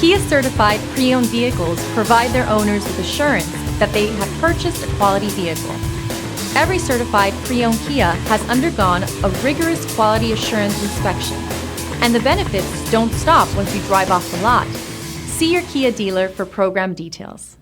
Kia certified pre-owned vehicles provide their owners with assurance that they have purchased a quality vehicle. Every certified pre-owned Kia has undergone a rigorous quality assurance inspection, and the benefits don't stop once you drive off the lot. See your Kia dealer for program details.